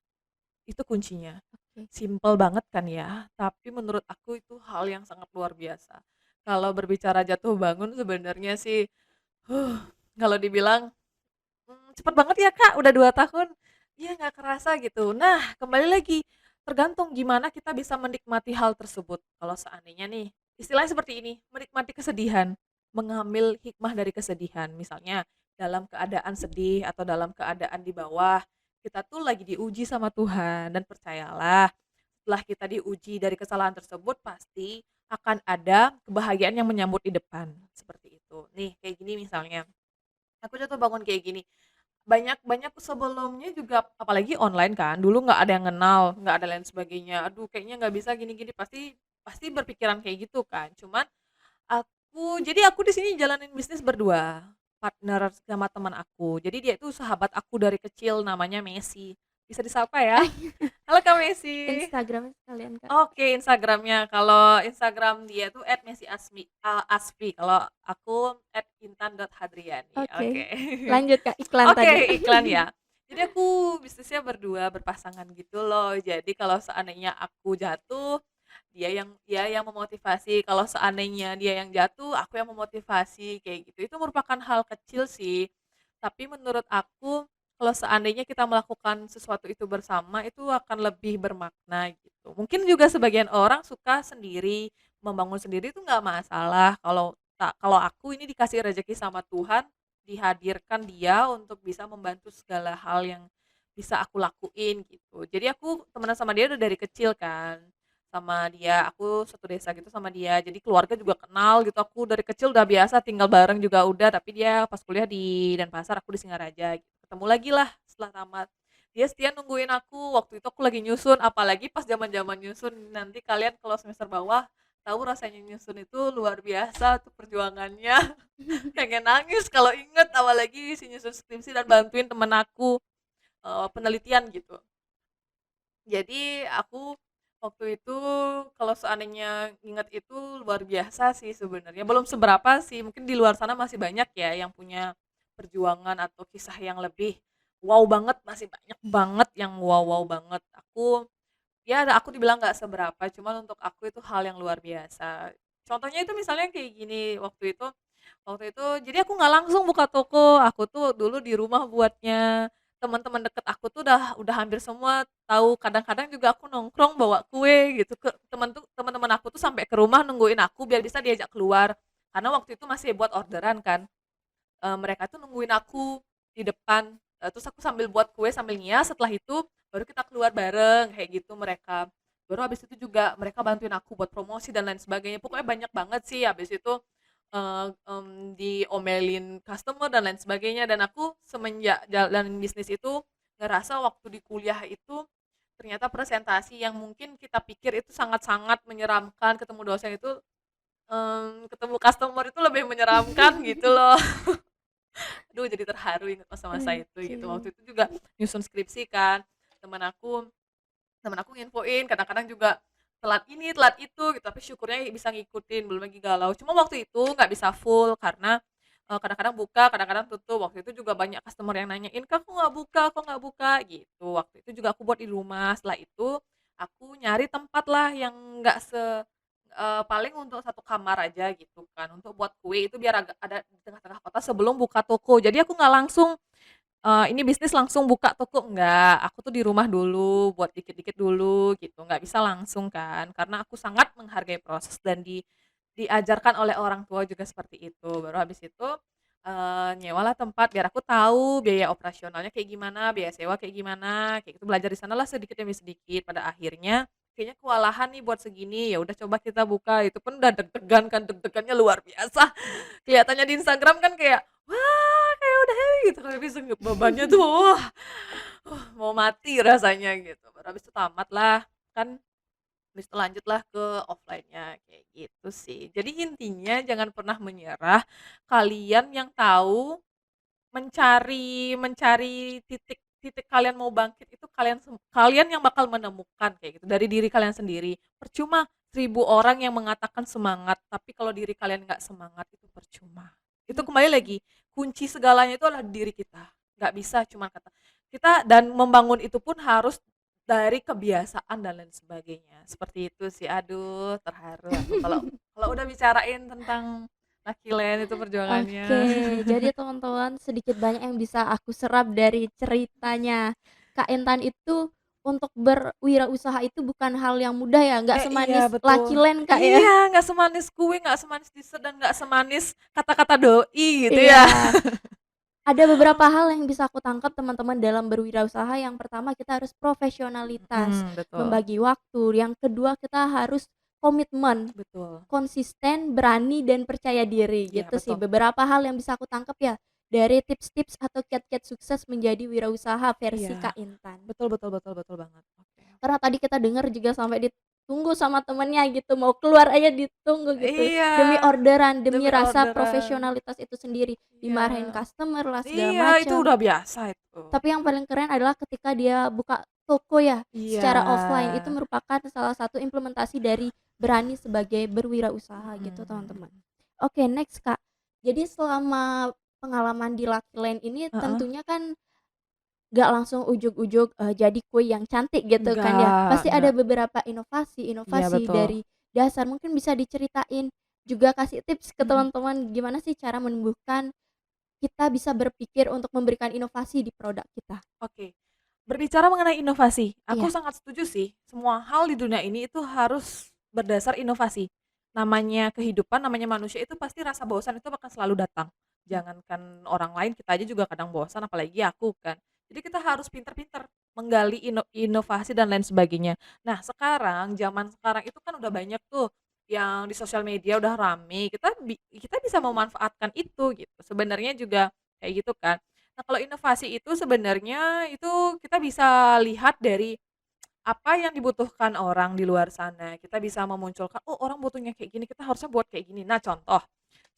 Speaker 2: Itu kuncinya.
Speaker 1: oke.
Speaker 2: Simpel banget kan ya, tapi menurut aku itu hal yang sangat luar biasa. Kalau berbicara jatuh bangun sebenarnya sih, huh, kalau dibilang, cepet banget ya Kak, udah 2 tahun. Iya nggak kerasa gitu. Nah, kembali lagi, tergantung gimana kita bisa menikmati hal tersebut. Kalau seandainya nih, istilahnya seperti ini, menikmati kesedihan, mengambil hikmah dari kesedihan. Misalnya, dalam keadaan sedih atau dalam keadaan di bawah, kita tuh lagi diuji sama Tuhan dan percayalah setelah kita diuji dari kesalahan tersebut pasti akan ada kebahagiaan yang menyambut di depan, seperti itu. Nih, kayak gini misalnya, aku jatuh bangun kayak gini, banyak banyak sebelumnya juga apalagi online kan, dulu nggak ada yang kenal, nggak ada lain sebagainya, aduh kayaknya nggak bisa gini-gini, pasti pasti berpikiran kayak gitu kan. Cuman aku di sini jalanin bisnis berdua, partner sama teman aku. Jadi dia itu sahabat aku dari kecil namanya Messi, bisa disapa ya? Halo Kak Messi.
Speaker 1: Instagram sekalian Kak.
Speaker 2: Oke, Instagramnya. Kalau Instagram dia tuh @messiasfi, kalau aku @intan.hadriani,
Speaker 1: Oke,
Speaker 2: oke.
Speaker 1: lanjut Kak iklan
Speaker 2: Oke,
Speaker 1: tadi.
Speaker 2: iklan ya. Jadi aku bisnisnya berdua, berpasangan gitu loh. Jadi kalau seandainya aku jatuh, dia yang memotivasi, kalau seandainya dia yang jatuh, aku yang memotivasi, kayak gitu. Itu merupakan hal kecil sih, tapi menurut aku kalau seandainya kita melakukan sesuatu itu bersama, itu akan lebih bermakna gitu. Mungkin juga sebagian orang suka sendiri, membangun sendiri itu nggak masalah, kalau aku ini dikasih rezeki sama Tuhan, dihadirkan dia untuk bisa membantu segala hal yang bisa aku lakuin gitu. Jadi aku temenan sama dia udah dari kecil kan, sama dia, aku satu desa gitu sama dia, jadi keluarga juga kenal gitu, aku dari kecil udah biasa tinggal bareng juga udah, tapi dia pas kuliah di Denpasar, aku di Singaraja gitu. Ketemu lagi lah setelah tamat. Dia setia nungguin aku, waktu itu aku lagi nyusun, apalagi pas zaman-zaman nyusun, nanti kalian kalau semester bawah tahu rasanya nyusun itu luar biasa tuh perjuangannya. Pengen nangis kalau inget, apalagi si nyusun skripsi dan bantuin temen aku penelitian gitu. Jadi aku waktu itu kalau seandainya inget itu luar biasa sih sebenarnya, belum seberapa sih, mungkin di luar sana masih banyak ya yang punya perjuangan atau kisah yang lebih wow banget, masih banyak banget yang wow-wow banget. Aku dibilang nggak seberapa, cuman untuk aku itu hal yang luar biasa. Contohnya itu misalnya kayak gini, waktu itu jadi aku nggak langsung buka toko, aku tuh dulu di rumah buatnya. Teman-teman deket aku tuh udah hampir semua tahu, kadang-kadang juga aku nongkrong bawa kue gitu ke teman-teman aku tuh sampai ke rumah nungguin aku biar bisa diajak keluar. Karena waktu itu masih buat orderan kan. Mereka tuh nungguin aku di depan, terus aku sambil buat kue sambil ngias, setelah itu baru kita keluar bareng kayak gitu mereka. Baru habis itu juga mereka bantuin aku buat promosi dan lain sebagainya, pokoknya banyak banget sih. Habis itu, diomelin customer dan lain sebagainya, dan aku semenjak jalanin bisnis itu ngerasa waktu di kuliah itu ternyata presentasi yang mungkin kita pikir itu sangat-sangat menyeramkan, ketemu dosen itu, ketemu customer itu lebih menyeramkan gitu loh. Aduh jadi terharu inget masa-masa itu
Speaker 1: Oke.
Speaker 2: gitu. Waktu itu juga nyusun skripsi kan, temen aku temen aku nginfoin, kadang-kadang juga telat ini, telat itu gitu, tapi syukurnya bisa ngikutin, belum lagi galau. Cuma waktu itu nggak bisa full karena, kadang-kadang buka, kadang-kadang tutup. Waktu itu juga banyak customer yang nanyain, "Kak, kok nggak buka?" Gitu. Waktu itu juga aku buat di rumah. Setelah itu aku nyari tempat lah yang nggak paling untuk satu kamar aja gitu kan, untuk buat kue itu biar agak ada di tengah-tengah kota sebelum buka toko. Jadi aku nggak langsung, ini bisnis langsung buka toko, enggak. Aku tuh di rumah dulu, buat dikit-dikit dulu gitu, nggak bisa langsung kan, karena aku sangat menghargai proses dan diajarkan oleh orang tua juga seperti itu. Baru habis itu, nyewalah tempat biar aku tahu biaya operasionalnya kayak gimana, biaya sewa kayak gimana, kayak gitu. Belajar di sanalah sedikit demi sedikit. Pada akhirnya kayaknya kewalahan nih buat segini, ya udah coba kita buka. Itu pun udah deg-degan kan, deg-degannya luar biasa. Kelihatannya di Instagram kan kayak, wah kayak udah heavy gitu, kalau bisa bebannya tuh, wah, mau mati rasanya gitu. Baru habis itu tamat lah, kan habis itu lanjutlah ke offline-nya, kayak gitu sih. Jadi intinya jangan pernah menyerah, kalian yang tahu mencari mencari titik titik kalian mau bangkit itu kalian yang bakal menemukan kayak gitu, dari diri kalian sendiri. Percuma 1.000 orang yang mengatakan semangat, tapi kalau diri kalian nggak semangat itu percuma. Itu kembali lagi, kunci segalanya itu adalah diri kita, nggak bisa cuma kata kita, dan membangun itu pun harus dari kebiasaan dan lain sebagainya, seperti itu sih. Aduh terharu aku kalau kalau udah bicarain tentang Lucky Land itu perjuangannya.
Speaker 1: Oke, jadi teman-teman sedikit banyak yang bisa aku serap dari ceritanya Kak Intan itu untuk berwirausaha itu bukan hal yang mudah ya, nggak
Speaker 2: Iya
Speaker 1: semanis
Speaker 2: betul.
Speaker 1: Lucky Land Kak ya.
Speaker 2: Iya, nggak semanis kue, nggak semanis dessert, dan nggak semanis kata-kata doi gitu ya.
Speaker 1: Iya, ada beberapa hal yang bisa aku tangkap teman-teman dalam berwirausaha. Yang pertama kita harus profesionalitas,
Speaker 2: Betul,
Speaker 1: membagi waktu. Yang kedua kita harus komitmen,
Speaker 2: betul.
Speaker 1: konsisten, berani, dan percaya diri,
Speaker 2: Iya
Speaker 1: gitu sih.
Speaker 2: betul.
Speaker 1: Beberapa hal yang bisa aku tangkap ya, dari tips-tips atau kiat-kiat sukses menjadi wirausaha versi
Speaker 2: Iya,
Speaker 1: Kak Intan.
Speaker 2: betul betul betul betul banget. Oke.
Speaker 1: Karena tadi kita dengar juga sampai ditunggu sama temennya gitu, mau keluar aja ditunggu gitu,
Speaker 2: Iya,
Speaker 1: demi orderan, demi
Speaker 2: demi
Speaker 1: rasa
Speaker 2: orderan.
Speaker 1: profesionalitas itu sendiri,
Speaker 2: Iya.
Speaker 1: dimarahin customer lah segala
Speaker 2: Iya, itu
Speaker 1: macam.
Speaker 2: udah biasa itu.
Speaker 1: Tapi yang paling keren adalah ketika dia buka toko ya,
Speaker 2: Iya.
Speaker 1: secara offline, itu merupakan salah satu implementasi dari berani sebagai berwirausaha gitu teman-teman.
Speaker 2: Mhm.
Speaker 1: Oke, next Kak. Jadi selama pengalaman di Lucky Land ini
Speaker 2: Heeh.
Speaker 1: tentunya kan nggak langsung ujug-ujug, jadi kue yang cantik gitu kan ya. Pasti ada
Speaker 2: Enggak.
Speaker 1: beberapa
Speaker 2: Iya
Speaker 1: inovasi-inovasi
Speaker 2: betul.
Speaker 1: dari dasar, mungkin bisa diceritain juga kasih tips ke
Speaker 2: Mhm.
Speaker 1: teman-teman gimana sih cara menumbuhkan kita bisa berpikir untuk memberikan inovasi di produk kita.
Speaker 2: Oke. Berbicara mengenai inovasi, aku
Speaker 1: Iya,
Speaker 2: sangat setuju sih, semua hal di dunia ini itu harus berdasar inovasi. Namanya kehidupan, namanya manusia itu pasti rasa bosan itu akan selalu datang.
Speaker 1: Mmm,
Speaker 2: jangankan orang lain, kita aja juga kadang bosan apalagi aku kan. Jadi kita harus pinter-pinter menggali inovasi dan lain sebagainya. Nah sekarang, zaman sekarang itu kan udah banyak tuh yang di sosial media udah rame, kita bisa memanfaatkan itu gitu, sebenarnya juga kayak gitu kan. Nah kalau inovasi itu sebenarnya itu kita bisa lihat dari apa yang dibutuhkan orang di luar sana, kita bisa memunculkan, "Oh orang butuhnya kayak gini, kita harusnya buat kayak gini." Nah contoh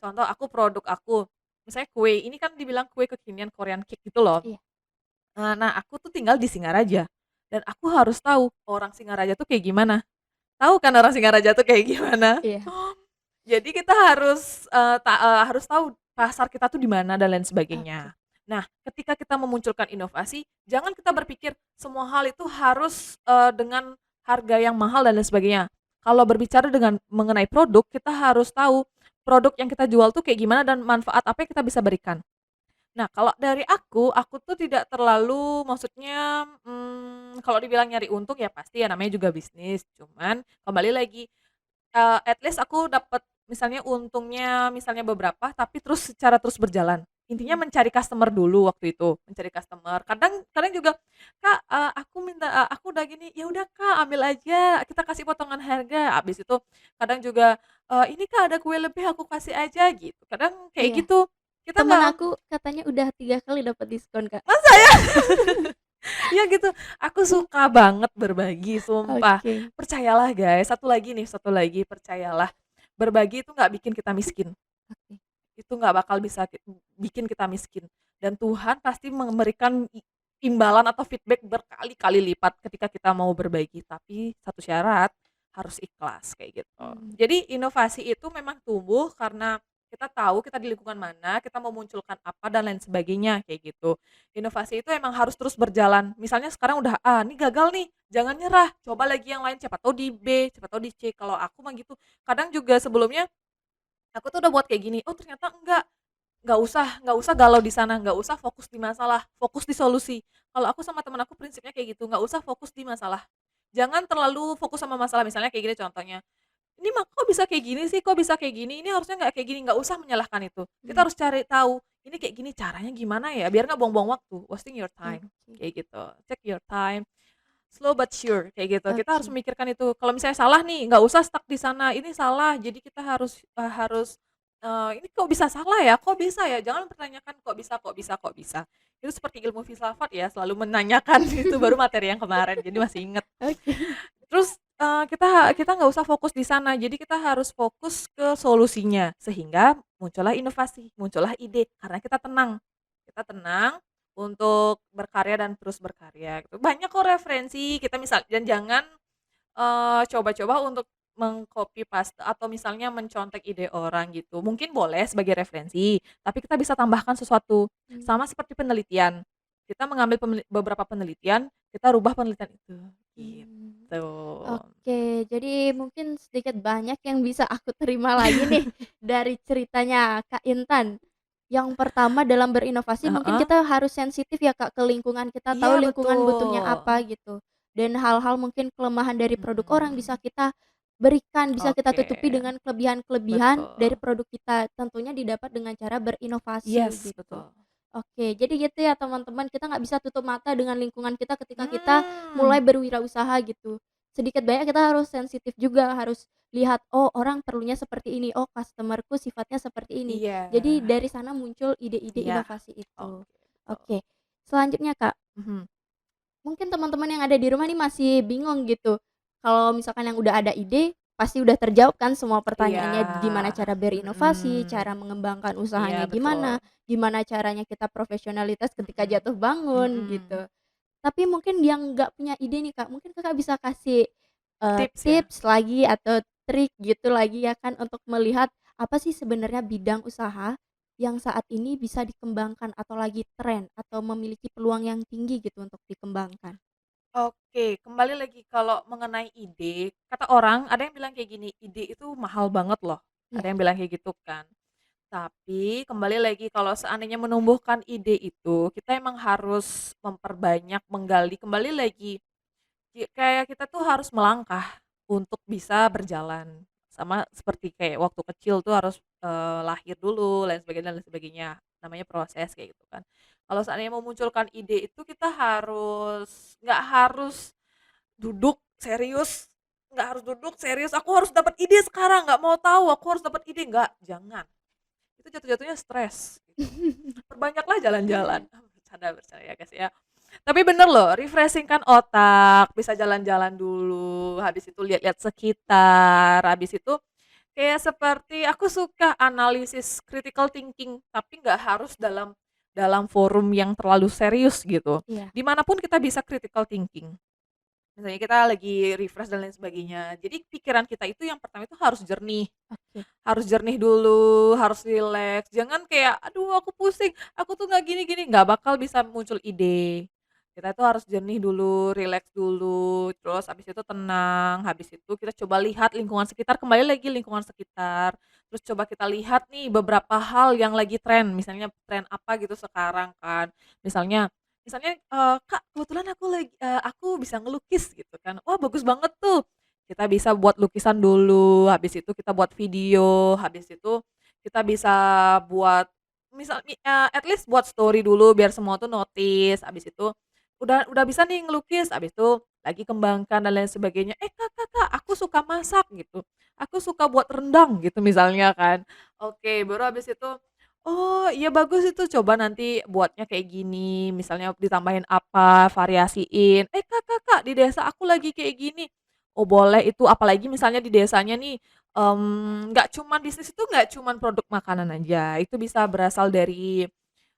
Speaker 2: contoh produk aku, misalnya kue, ini kan dibilang kue kekinian Korean cake gitu loh.
Speaker 1: iya
Speaker 2: Nah aku tuh tinggal di Singaraja, dan aku harus tahu orang Singaraja tuh kayak gimana. Tahu kan orang Singaraja tuh kayak gimana?
Speaker 1: iya,
Speaker 2: Jadi kita harus tahu pasar kita tuh di mana dan lain
Speaker 1: oke,
Speaker 2: sebagainya. Nah, ketika kita memunculkan inovasi, jangan kita berpikir semua hal itu harus, dengan harga yang mahal dan lain sebagainya. Kalau berbicara dengan mengenai produk, kita harus tahu produk yang kita jual tuh kayak gimana dan manfaat apa yang kita bisa berikan. Nah, kalau dari aku tuh tidak terlalu maksudnya, kalau dibilang nyari untung ya pasti ya namanya juga bisnis, cuman kembali lagi, at least aku dapat misalnya untungnya misalnya beberapa, tapi terus berjalan. Intinya
Speaker 1: mhm,
Speaker 2: mencari customer dulu waktu itu, mencari customer. Kadang kadang juga, "Kak, aku udah gini." "Ya udah Kak, ambil aja, kita kasih potongan harga." Habis itu kadang juga, "Ini Kak, ada kue lebih, aku kasih aja." Gitu. Kadang kayak
Speaker 1: iya.
Speaker 2: gitu. Kita
Speaker 1: Temen
Speaker 2: nggak
Speaker 1: aku katanya udah 3 kali dapat diskon, Kak.
Speaker 2: masa ya? Iya gitu, aku suka banget berbagi, sumpah.
Speaker 1: Oke
Speaker 2: Percayalah guys, satu lagi, percayalah, berbagi itu nggak bikin kita miskin,
Speaker 1: oke,
Speaker 2: itu nggak bakal bisa bikin kita miskin, dan Tuhan pasti memberikan imbalan atau feedback berkali-kali lipat ketika kita mau berbagi, tapi satu syarat, harus ikhlas, kayak gitu.
Speaker 1: mmm,
Speaker 2: Jadi inovasi itu memang tumbuh karena kita tahu kita di lingkungan mana, kita memunculkan apa dan lain sebagainya, kayak gitu. Inovasi itu emang harus terus berjalan, misalnya sekarang udah A, nih gagal nih, jangan nyerah, coba lagi yang lain, siapa tahu di B, siapa tahu di C, kalau aku mah gitu. Kadang juga sebelumnya aku tuh udah buat kayak gini, oh ternyata nggak usah galau di sana, nggak usah fokus di masalah, fokus di solusi. Kalau aku sama temen aku prinsipnya kayak gitu, nggak usah fokus di masalah. Jangan terlalu fokus sama masalah, misalnya kayak gini contohnya, "Ini mah kok bisa kayak gini sih, kok bisa kayak gini, ini harusnya nggak kayak gini." Nggak usah menyalahkan itu. Kita
Speaker 1: mmm,
Speaker 2: harus cari tahu, ini kayak gini caranya gimana ya, biar nggak buang-buang waktu, wasting your time,
Speaker 1: oke
Speaker 2: kayak gitu. Take your time, slow but sure, kayak gitu. Kita harus
Speaker 1: oke,
Speaker 2: memikirkan itu. Kalau misalnya salah nih, nggak usah stuck di sana, ini salah, jadi kita harus, "Ini kok bisa salah ya? Kok bisa ya?" Jangan mempertanyakan, "Kok bisa kok bisa kok bisa?" Itu seperti ilmu filsafat ya, selalu menanyakan itu baru materi yang kemarin, jadi masih inget.
Speaker 1: oke,
Speaker 2: Terus, kita nggak usah fokus di sana, jadi kita harus fokus ke solusinya, sehingga muncullah inovasi, muncullah ide, karena kita tenang untuk berkarya dan terus berkarya gitu. Banyak kok referensi, kita misal dan jangan, coba-coba untuk meng-copy paste atau misalnya mencontek ide orang gitu. Mungkin boleh sebagai referensi, tapi kita bisa tambahkan sesuatu,
Speaker 1: mmm,
Speaker 2: sama seperti penelitian. Kita mengambil beberapa penelitian, kita rubah penelitian itu,
Speaker 1: mmm.
Speaker 2: gitu.
Speaker 1: Oke, jadi mungkin sedikit banyak yang bisa aku terima lagi nih dari ceritanya Kak Intan. Yang pertama dalam berinovasi mungkin
Speaker 2: Heeh.
Speaker 1: kita harus sensitif ya Kak ke lingkungan kita, tahu
Speaker 2: Iya
Speaker 1: lingkungan butuhnya
Speaker 2: betul.
Speaker 1: apa gitu. Dan hal-hal mungkin kelemahan dari produk orang bisa
Speaker 2: Mhm.
Speaker 1: kita berikan, bisa kita
Speaker 2: Oke,
Speaker 1: tutupi dengan kelebihan-kelebihan dari
Speaker 2: betul.
Speaker 1: produk kita. Tentunya didapat dengan cara berinovasi
Speaker 2: Yes,
Speaker 1: gitu.
Speaker 2: betul.
Speaker 1: Oke, jadi gitu ya teman-teman, kita nggak bisa tutup mata dengan lingkungan kita ketika kita
Speaker 2: Mmm,
Speaker 1: mulai berwirausaha gitu. Sedikit banyak kita harus sensitif juga, harus lihat, "Oh, orang perlunya seperti ini, oh customer-ku sifatnya seperti ini."
Speaker 2: iya,
Speaker 1: Jadi dari sana muncul ide-ide
Speaker 2: iya.
Speaker 1: inovasi itu.
Speaker 2: Oke, betul.
Speaker 1: Oke, selanjutnya Kak,
Speaker 2: Mhm.
Speaker 1: mungkin teman-teman yang ada di rumah nih masih bingung gitu, kalau misalkan yang udah ada ide, pasti udah terjawab kan semua
Speaker 2: Iya,
Speaker 1: pertanyaannya, gimana cara berinovasi, cara
Speaker 2: mhm.
Speaker 1: mengembangkan
Speaker 2: Iya
Speaker 1: usahanya
Speaker 2: betul.
Speaker 1: gimana, gimana caranya kita profesionalitas ketika
Speaker 2: Mhm,
Speaker 1: jatuh bangun
Speaker 2: mhm.
Speaker 1: gitu. Tapi mungkin yang nggak punya ide nih Kak, mungkin Kakak bisa kasih,
Speaker 2: Tips ya?
Speaker 1: tips lagi atau trik gitu lagi ya kan untuk melihat apa sih sebenarnya bidang usaha yang saat ini bisa dikembangkan atau lagi tren atau memiliki peluang yang tinggi gitu untuk dikembangkan?
Speaker 2: Oke, kembali lagi kalau mengenai ide, kata orang ada yang bilang kayak gini, "Ide itu mahal banget loh." Ada
Speaker 1: Iya,
Speaker 2: yang bilang kayak gitu kan. Tapi kembali lagi kalau seandainya menumbuhkan ide itu, kita emang harus memperbanyak, menggali, kembali lagi, kayak kita tuh harus melangkah untuk bisa berjalan. Sama seperti kayak waktu kecil tuh harus, lahir dulu lain sebagainya, namanya proses kayak gitu kan. Kalau seandainya memunculkan ide itu kita nggak harus duduk serius "Aku harus dapat ide sekarang, nggak mau tahu, aku harus dapat ide." Nggak, jangan. Itu jatuh-jatuhnya stres gitu. Perbanyaklah jalan-jalan. Bercanda ya, guys, ya. Tapi bener loh, refreshing-kan otak, bisa jalan-jalan dulu, habis itu lihat-lihat sekitar, habis itu kayak seperti aku suka analisis critical thinking, tapi nggak harus dalam dalam forum yang terlalu serius gitu.
Speaker 1: Iya,
Speaker 2: Dimanapun kita bisa critical thinking. Misalnya kita lagi refresh dan lain sebagainya. Jadi pikiran kita itu yang pertama itu
Speaker 1: oke.
Speaker 2: harus jernih dulu, harus rileks, jangan kayak, "Aduh aku pusing, aku tuh nggak gini gini," nggak bakal bisa muncul ide. Kita itu harus jernih dulu, rileks dulu, terus habis itu tenang, habis itu kita coba lihat lingkungan sekitar, kembali lagi lingkungan sekitar, terus coba kita lihat nih beberapa hal yang lagi tren, misalnya tren apa gitu sekarang kan, misalnya misalnya, "Kak, kebetulan aku bisa ngelukis," gitu kan, "Wah bagus banget tuh." Kita bisa buat lukisan dulu, habis itu kita buat video, habis itu kita bisa buat at least buat story dulu biar semua tuh notice, habis itu udah bisa nih ngelukis, habis itu lagi kembangkan dan lain sebagainya, "Eh, Kak Kak Kak, aku suka masak," gitu, "aku suka buat rendang," gitu misalnya kan. Oke, baru habis itu, "Oh, iya bagus itu, coba nanti buatnya kayak gini," misalnya ditambahin apa, variasiin, "Eh, Kak Kak Kak, di desa aku lagi kayak gini." Oh boleh itu, apalagi misalnya di desanya nih, nggak cuman bisnis itu nggak cuman produk makanan aja, itu bisa berasal dari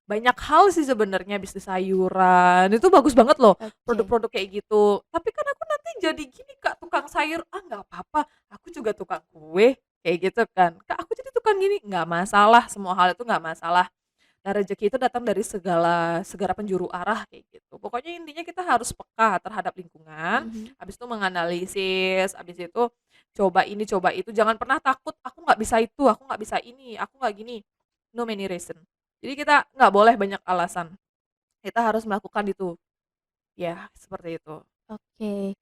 Speaker 2: banyak hal sih sebenarnya, bisnis sayuran, itu bagus banget loh
Speaker 1: Oke,
Speaker 2: produk-produk kayak gitu. Tapi kan aku nanti jadi gini Kak, tukang sayur, "Ah nggak apa-apa, aku juga tukang kue," kayak gitu kan. "Kak aku jadi tukang gini," nggak masalah, semua hal itu nggak masalah. Nah, rezeki itu datang dari segala penjuru arah kayak gitu. Pokoknya intinya kita harus peka terhadap lingkungan,
Speaker 1: mhm.
Speaker 2: habis itu menganalisis, habis itu coba ini, coba itu, jangan pernah takut, "Aku nggak bisa itu, aku nggak bisa ini, aku nggak gini." No many reason. Jadi kita nggak boleh banyak alasan, kita harus melakukan itu. Ya, seperti itu.
Speaker 1: Oke.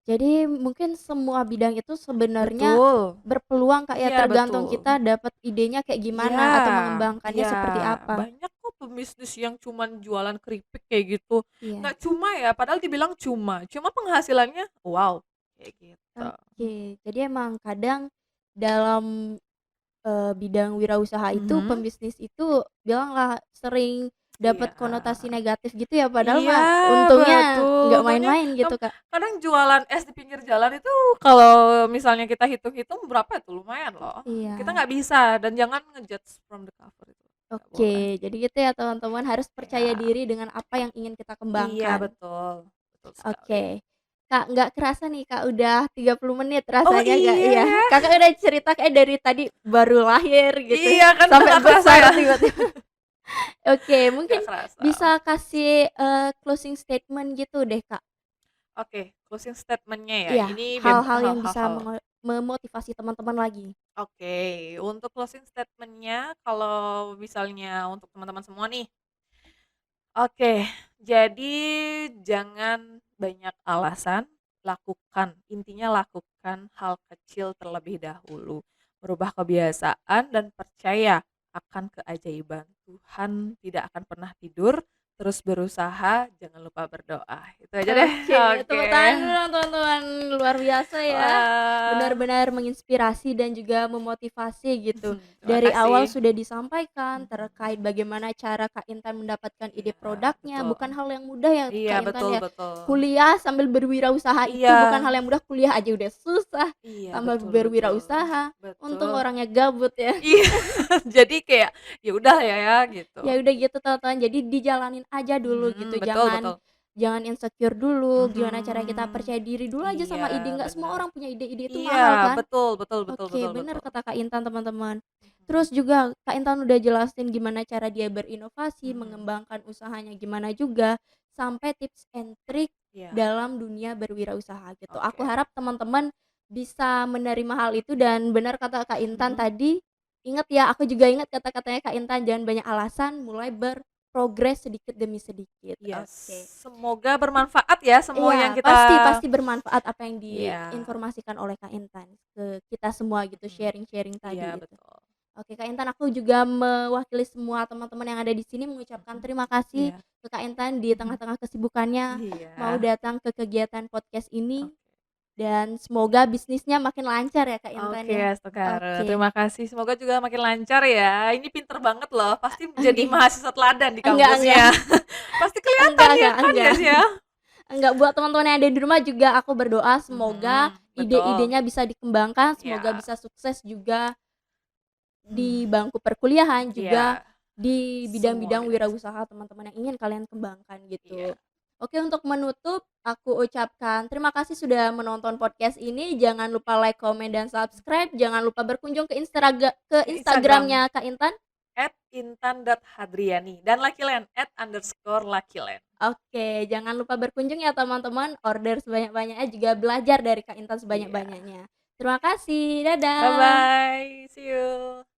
Speaker 1: Jadi mungkin semua bidang itu sebenarnya
Speaker 2: Betul.
Speaker 1: berpeluang Kak ya,
Speaker 2: Iya,
Speaker 1: tergantung
Speaker 2: betul.
Speaker 1: kita dapat idenya kayak
Speaker 2: Iya
Speaker 1: gimana atau mengembangkannya
Speaker 2: iya,
Speaker 1: seperti apa.
Speaker 2: banyak kok pebisnis yang cuman jualan keripik kayak gitu,
Speaker 1: Iya,
Speaker 2: nggak cuma ya, padahal dibilang cuma, cuma penghasilannya wow, kayak gitu.
Speaker 1: oke. Jadi emang kadang dalam, bidang wirausaha itu,
Speaker 2: Mhm,
Speaker 1: pembisnis itu bilanglah sering dapat
Speaker 2: iya.
Speaker 1: konotasi negatif gitu ya, padahal
Speaker 2: Iya,
Speaker 1: mah untungnya
Speaker 2: betul,
Speaker 1: nggak
Speaker 2: untungnya
Speaker 1: main-main gitu, Kak.
Speaker 2: kadang jualan es di pinggir jalan itu kalau misalnya kita hitung-hitung berapa itu, lumayan loh. Kita
Speaker 1: Iya.
Speaker 2: nggak bisa dan jangan ngejudge from the cover itu, nggak boleh.
Speaker 1: Oke, jadi gitu ya teman-teman, harus percaya
Speaker 2: Iya,
Speaker 1: diri dengan apa yang ingin kita
Speaker 2: iya
Speaker 1: kembangkan.
Speaker 2: betul, betul sekali.
Speaker 1: Oke. Kak, nggak kerasa nih Kak, udah 30 menit
Speaker 2: Oh
Speaker 1: rasanya Kak,
Speaker 2: iya
Speaker 1: iya.
Speaker 2: ya?
Speaker 1: Kakak udah cerita kayak dari tadi baru lahir gitu,
Speaker 2: Iya kan udah
Speaker 1: sampai
Speaker 2: nggak kerasa
Speaker 1: besar
Speaker 2: ya?
Speaker 1: tiba-tiba. Oke,
Speaker 2: Nggak
Speaker 1: mungkin
Speaker 2: kerasa.
Speaker 1: bisa kasih, closing statement gitu deh Kak.
Speaker 2: Oke, closing statement-nya ya,
Speaker 1: Iya,
Speaker 2: ini
Speaker 1: hal-hal yang bisa
Speaker 2: hal-hal.
Speaker 1: memotivasi teman-teman lagi.
Speaker 2: Oke, untuk closing statement-nya kalau misalnya untuk teman-teman semua nih, oke, jadi jangan banyak alasan, intinya lakukan hal kecil terlebih dahulu. Merubah kebiasaan dan percaya akan keajaiban. Tuhan tidak akan pernah tidur, terus berusaha, jangan lupa berdoa. Itu aja deh,
Speaker 1: Oke,
Speaker 2: oke.
Speaker 1: tepuk tangan dulu dong teman-teman, luar biasa ya.
Speaker 2: Wah,
Speaker 1: Benar-benar menginspirasi dan juga memotivasi gitu.
Speaker 2: terima
Speaker 1: Dari awal
Speaker 2: kasih.
Speaker 1: sudah disampaikan terkait
Speaker 2: Mhm,
Speaker 1: bagaimana cara Kak Intan mendapatkan ide
Speaker 2: iya,
Speaker 1: produknya,
Speaker 2: betul.
Speaker 1: bukan hal yang mudah ya
Speaker 2: Iya,
Speaker 1: Kak Intan
Speaker 2: betul
Speaker 1: ya.
Speaker 2: betul.
Speaker 1: Kuliah sambil berwirausaha itu
Speaker 2: Iya
Speaker 1: bukan hal yang mudah, kuliah aja udah susah,
Speaker 2: iya,
Speaker 1: tambah
Speaker 2: betul betul.
Speaker 1: berwirausaha. Untung
Speaker 2: Betul.
Speaker 1: orangnya gabut ya.
Speaker 2: Iya, jadi kayak, ya udah ya gitu.
Speaker 1: Ya udah gitu teman-teman, jadi dijalanin aja dulu gitu,
Speaker 2: Mhm, betul
Speaker 1: jangan
Speaker 2: betul.
Speaker 1: jangan insecure dulu, gimana cara kita
Speaker 2: Mhm,
Speaker 1: percaya diri dulu aja
Speaker 2: iya
Speaker 1: sama ide, nggak semua
Speaker 2: bener.
Speaker 1: orang punya ide-ide itu
Speaker 2: Iya,
Speaker 1: mahal kan.
Speaker 2: betul betul betul
Speaker 1: Oke,
Speaker 2: betul
Speaker 1: bener
Speaker 2: betul.
Speaker 1: kata Kak Intan teman-teman.
Speaker 2: Mhm,
Speaker 1: Terus juga Kak Intan udah jelasin gimana cara dia berinovasi,
Speaker 2: mhm,
Speaker 1: mengembangkan usahanya gimana juga, sampai tips and trick
Speaker 2: iya,
Speaker 1: dalam dunia berwirausaha gitu. Aku
Speaker 2: oke.
Speaker 1: harap teman-teman bisa menerima hal itu dan benar kata Kak Intan
Speaker 2: Mhm,
Speaker 1: tadi, ingat ya, aku juga ingat kata-katanya Kak Intan, jangan banyak alasan, mulai progres sedikit demi sedikit.
Speaker 2: Yes,
Speaker 1: Oke.
Speaker 2: semoga bermanfaat ya semua yang
Speaker 1: Iya,
Speaker 2: kita
Speaker 1: pasti pasti bermanfaat apa yang
Speaker 2: iya,
Speaker 1: diinformasikan oleh Kak Intan ke kita semua gitu,
Speaker 2: mhm,
Speaker 1: sharing-sharing
Speaker 2: iya
Speaker 1: tadi itu.
Speaker 2: betul,
Speaker 1: Oke Kak Intan, aku juga mewakili semua teman-teman yang ada di sini mengucapkan
Speaker 2: mhm,
Speaker 1: terima kasih
Speaker 2: iya,
Speaker 1: ke Kak Intan di
Speaker 2: mhm,
Speaker 1: tengah-tengah kesibukannya mau
Speaker 2: iya,
Speaker 1: datang ke kegiatan podcast ini,
Speaker 2: oke.
Speaker 1: dan semoga bisnisnya makin lancar ya Kak Intan
Speaker 2: Oke,
Speaker 1: ya.
Speaker 2: Astagfirullah.
Speaker 1: Oke.
Speaker 2: Terima kasih, semoga juga makin lancar ya. Ini pinter banget loh, pasti menjadi
Speaker 1: Oke.
Speaker 2: mahasiswa teladan di
Speaker 1: Enggak
Speaker 2: kampusnya. Pasti kelihatan ya kan,
Speaker 1: enggak.
Speaker 2: Yes ya?
Speaker 1: Enggak, buat teman-teman yang ada di rumah juga aku berdoa semoga
Speaker 2: Mhm, betul.
Speaker 1: ide-idenya bisa dikembangkan, semoga
Speaker 2: Iya,
Speaker 1: bisa sukses juga di
Speaker 2: mmm,
Speaker 1: bangku perkuliahan, juga
Speaker 2: iya,
Speaker 1: di bidang-bidang
Speaker 2: semuanya bisa.
Speaker 1: wirausaha teman-teman yang ingin kalian kembangkan
Speaker 2: Iya,
Speaker 1: gitu. Oke, untuk menutup aku ucapkan terima kasih sudah menonton podcast ini, jangan lupa like, komen, dan subscribe, jangan lupa berkunjung ke
Speaker 2: ke Instagram
Speaker 1: Instagramnya Kak Intan.
Speaker 2: @intan.hadriani dan Lakilen @_lakilen.
Speaker 1: Oke, jangan lupa berkunjung ya teman-teman, order sebanyak-banyaknya, juga belajar dari Kak Intan
Speaker 2: Iya.
Speaker 1: sebanyak-banyaknya. Terima kasih, dadah.
Speaker 2: Bye-bye, see you.